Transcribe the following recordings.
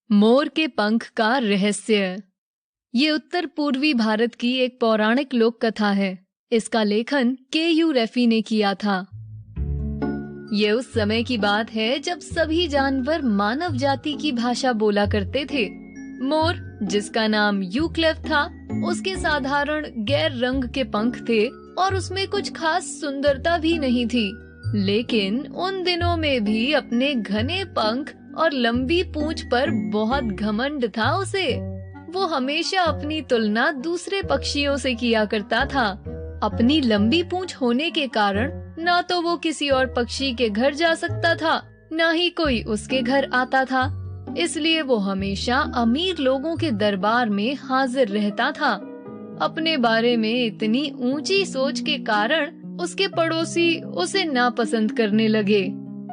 मोर के पंख का रहस्य। ये उत्तर पूर्वी भारत की एक पौराणिक लोक कथा है। इसका लेखन के.यू. रेफी ने किया था। ये उस समय की बात है जब सभी जानवर मानव जाति की भाषा बोला करते थे। मोर, जिसका नाम यूक्लेव था, उसके साधारण गैर रंग के पंख थे और उसमें कुछ खास सुंदरता भी नहीं थी। लेकिन उन दिनों में भी अपने घने पंख और लंबी पूंछ पर बहुत घमंड था उसे। वो हमेशा अपनी तुलना दूसरे पक्षियों से किया करता था। अपनी लंबी पूंछ होने के कारण ना तो वो किसी और पक्षी के घर जा सकता था, ना ही कोई उसके घर आता था। इसलिए वो हमेशा अमीर लोगों के दरबार में हाजिर रहता था। अपने बारे में इतनी ऊंची सोच के कारण उसके पड़ोसी उसे नापसंद करने लगे।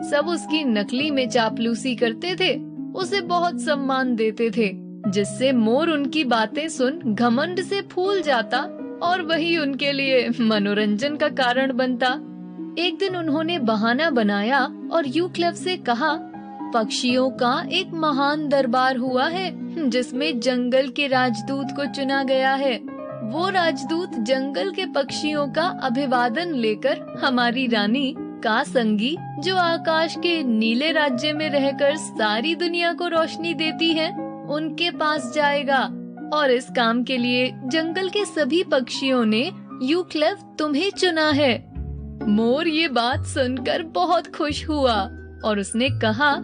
सब उसकी नकली में चापलूसी करते थे, उसे बहुत सम्मान देते थे, जिससे मोर उनकी बातें सुन घमंड से फूल जाता और वही उनके लिए मनोरंजन का कारण बनता। एक दिन उन्होंने बहाना बनाया और यूक्लेव से कहा, पक्षियों का एक महान दरबार हुआ है जिसमें जंगल के राजदूत को चुना गया है। वो राजदूत जंगल के पक्षियों का अभिवादन लेकर हमारी रानी कासंगी, जो आकाश के नीले राज्य में रहकर सारी दुनिया को रोशनी देती है, उनके पास जाएगा। और इस काम के लिए जंगल के सभी पक्षियों ने यूक्लेव तुम्हें चुना है। मोर ये बात सुनकर बहुत खुश हुआ और उसने कहा,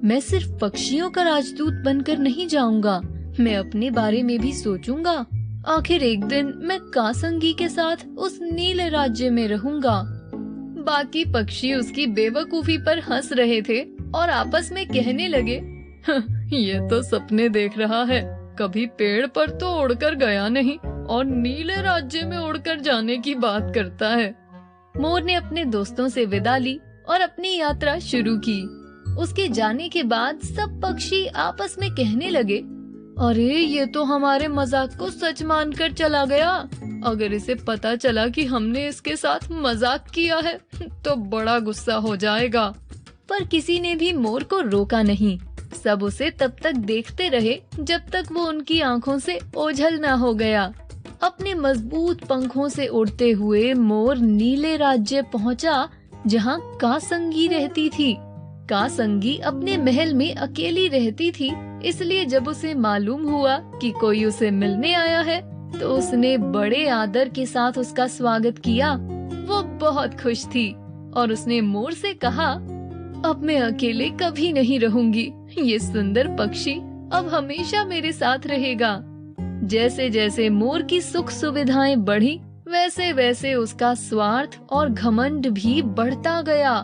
मैं सिर्फ पक्षियों का राजदूत बनकर नहीं जाऊंगा, मैं अपने बारे में भी सोचूंगा। आखिर एक दिन मैं कासंगी के साथ उस नीले राज्य में रहूंगा। बाकी पक्षी उसकी बेवकूफी पर हंस रहे थे और आपस में कहने लगे, ये तो सपने देख रहा है, कभी पेड़ पर तो उड़कर गया नहीं और नीले राज्य में उड़कर जाने की बात करता है। मोर ने अपने दोस्तों से विदा ली और अपनी यात्रा शुरू की। उसके जाने के बाद सब पक्षी आपस में कहने लगे, अरे ये तो हमारे मजाक को सच मानकर चला गया। अगर इसे पता चला कि हमने इसके साथ मजाक किया है तो बड़ा गुस्सा हो जाएगा। पर किसी ने भी मोर को रोका नहीं। सब उसे तब तक देखते रहे जब तक वो उनकी आंखों से ओझल ना हो गया। अपने मजबूत पंखों से उड़ते हुए मोर नीले राज्य पहुंचा, जहां कासंगी रहती थी। कासंगी अपने महल में अकेली रहती थी, इसलिए जब उसे मालूम हुआ कि कोई उसे मिलने आया है तो उसने बड़े आदर के साथ उसका स्वागत किया। वो बहुत खुश थी और उसने मोर से कहा, अब मैं अकेले कभी नहीं रहूंगी। ये सुंदर पक्षी अब हमेशा मेरे साथ रहेगा। जैसे जैसे मोर की सुख सुविधाएं बढ़ी, वैसे वैसे उसका स्वार्थ और घमंड भी बढ़ता गया।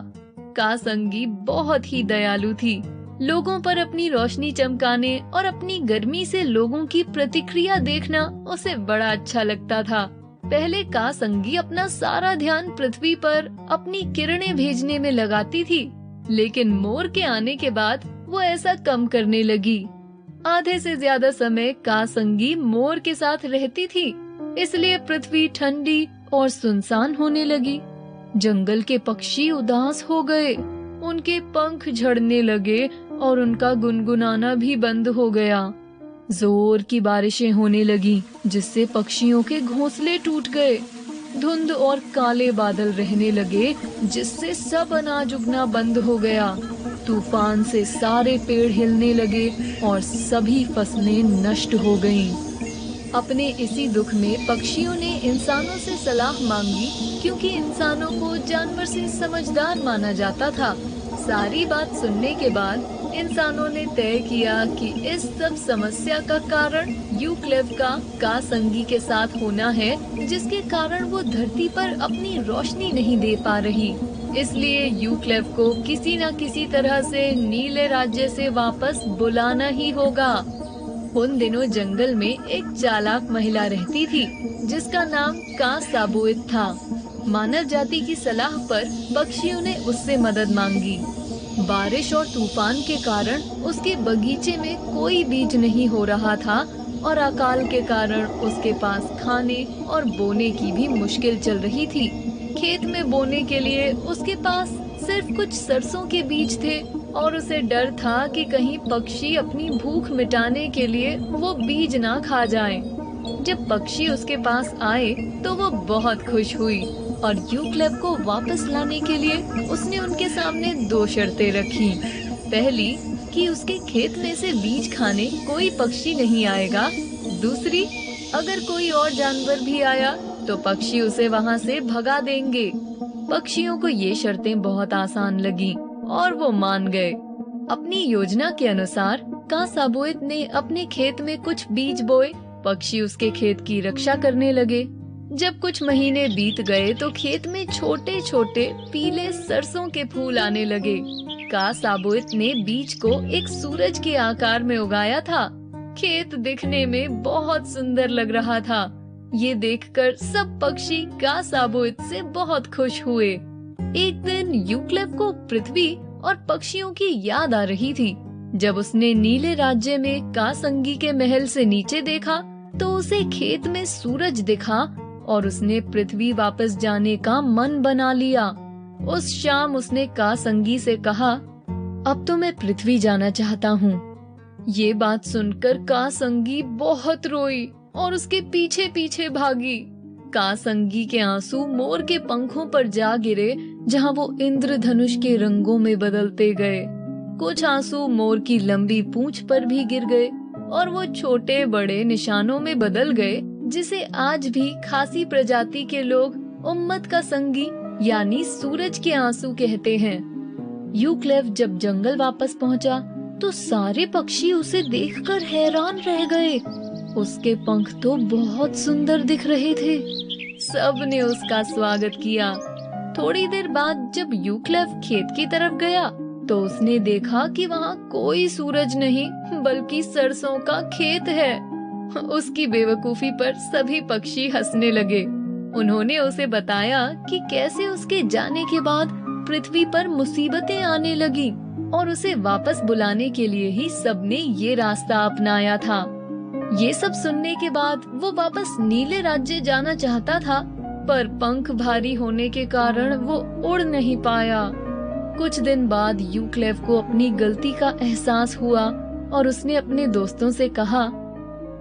कासंगी बहुत ही दयालु थी। लोगों पर अपनी रोशनी चमकाने और अपनी गर्मी से लोगों की प्रतिक्रिया देखना उसे बड़ा अच्छा लगता था। पहले कासंगी अपना सारा ध्यान पृथ्वी पर अपनी किरणें भेजने में लगाती थी, लेकिन मोर के आने के बाद वो ऐसा कम करने लगी। आधे से ज्यादा समय कासंगी मोर के साथ रहती थी, इसलिए पृथ्वी ठंडी और सुनसान होने लगी। जंगल के पक्षी उदास हो गए, उनके पंख झड़ने लगे और उनका गुनगुनाना भी बंद हो गया। जोर की बारिशें होने लगी, जिससे पक्षियों के घोंसले टूट गए। धुंध और काले बादल रहने लगे, जिससे सब अनाज उगना बंद हो गया। तूफान से सारे पेड़ हिलने लगे और सभी फसलें नष्ट हो गईं। अपने इसी दुख में पक्षियों ने इंसानों से सलाह मांगी, क्योंकि इंसानों को जानवर से समझदार माना जाता था। सारी बात सुनने के बाद इंसानों ने तय किया कि इस सब समस्या का कारण यूक्लेव का कासंगी के साथ होना है, जिसके कारण वो धरती पर अपनी रोशनी नहीं दे पा रही। इसलिए यूक्लेव को किसी न किसी तरह से नीले राज्य से वापस बुलाना ही होगा। उन दिनों जंगल में एक चालाक महिला रहती थी, जिसका नाम कासाबुइत था। मानव जाति की सलाह पर पक्षियों ने उससे मदद मांगी। बारिश और तूफान के कारण उसके बगीचे में कोई बीज नहीं हो रहा था और अकाल के कारण उसके पास खाने और बोने की भी मुश्किल चल रही थी। खेत में बोने के लिए उसके पास सिर्फ कुछ सरसों के बीज थे और उसे डर था कि कहीं पक्षी अपनी भूख मिटाने के लिए वो बीज ना खा जाए। जब पक्षी उसके पास आए तो वो बहुत खुश हुई और यूक्लिड को वापस लाने के लिए उसने उनके सामने 2 शर्तें रखी। पहली कि उसके खेत में से बीज खाने कोई पक्षी नहीं आएगा। दूसरी, अगर कोई और जानवर भी आया तो पक्षी उसे वहां से भगा देंगे। पक्षियों को ये शर्तें बहुत आसान लगी और वो मान गए। अपनी योजना के अनुसार कासाबोइट ने अपने खेत में कुछ बीज बोए। पक्षी उसके खेत की रक्षा करने लगे। जब कुछ महीने बीत गए तो खेत में छोटे छोटे पीले सरसों के फूल आने लगे। कासाबोइट ने बीज को एक सूरज के आकार में उगाया था। खेत दिखने में बहुत सुंदर लग रहा था। ये देखकर सब पक्षी कासाबोइट से बहुत खुश हुए। एक दिन यूक्लिड को पृथ्वी और पक्षियों की याद आ रही थी। जब उसने नीले राज्य में कासंगी के महल से नीचे देखा तो उसे खेत में सूरज दिखा और उसने पृथ्वी वापस जाने का मन बना लिया। उस शाम उसने कासंगी से कहा, अब तो मैं पृथ्वी जाना चाहता हूँ। ये बात सुनकर कासंगी बहुत रोई और उसके पीछे पीछे भागी। कासंगी के आंसू मोर के पंखों पर जा गिरे, जहाँ वो इंद्रधनुष के रंगों में बदलते गए। कुछ आंसू मोर की लंबी पूंछ पर भी गिर गए और वो छोटे बड़े निशानों में बदल गए, जिसे आज भी खासी प्रजाति के लोग उम्मत का संगी यानी सूरज के आंसू कहते हैं। यूक्लिड जब जंगल वापस पहुंचा तो सारे पक्षी उसे देखकर हैरान रह गए। उसके पंख तो बहुत सुंदर दिख रहे थे। सब ने उसका स्वागत किया। थोड़ी देर बाद जब यूक्लिड खेत की तरफ गया तो उसने देखा कि वहाँ कोई सूरज नहीं बल्कि सरसों का खेत है। उसकी बेवकूफी पर सभी पक्षी हंसने लगे। उन्होंने उसे बताया कि कैसे उसके जाने के बाद पृथ्वी पर मुसीबतें आने लगी और उसे वापस बुलाने के लिए ही सबने ये रास्ता अपनाया था। ये सब सुनने के बाद वो वापस नीले राज्य जाना चाहता था, पर पंख भारी होने के कारण वो उड़ नहीं पाया। कुछ दिन बाद यूक्लिड को अपनी गलती का एहसास हुआ और उसने अपने दोस्तों से कहा,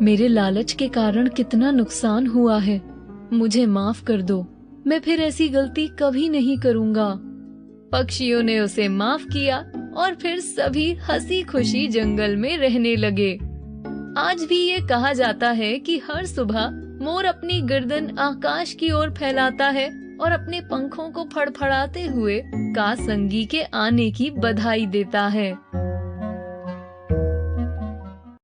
मेरे लालच के कारण कितना नुकसान हुआ है, मुझे माफ कर दो। मैं फिर ऐसी गलती कभी नहीं करूँगा। पक्षियों ने उसे माफ किया और फिर सभी हंसी खुशी जंगल में रहने लगे। आज भी ये कहा जाता है कि हर सुबह मोर अपनी गर्दन आकाश की ओर फैलाता है और अपने पंखों को फड़फड़ाते हुए कासंगी के आने की बधाई देता है।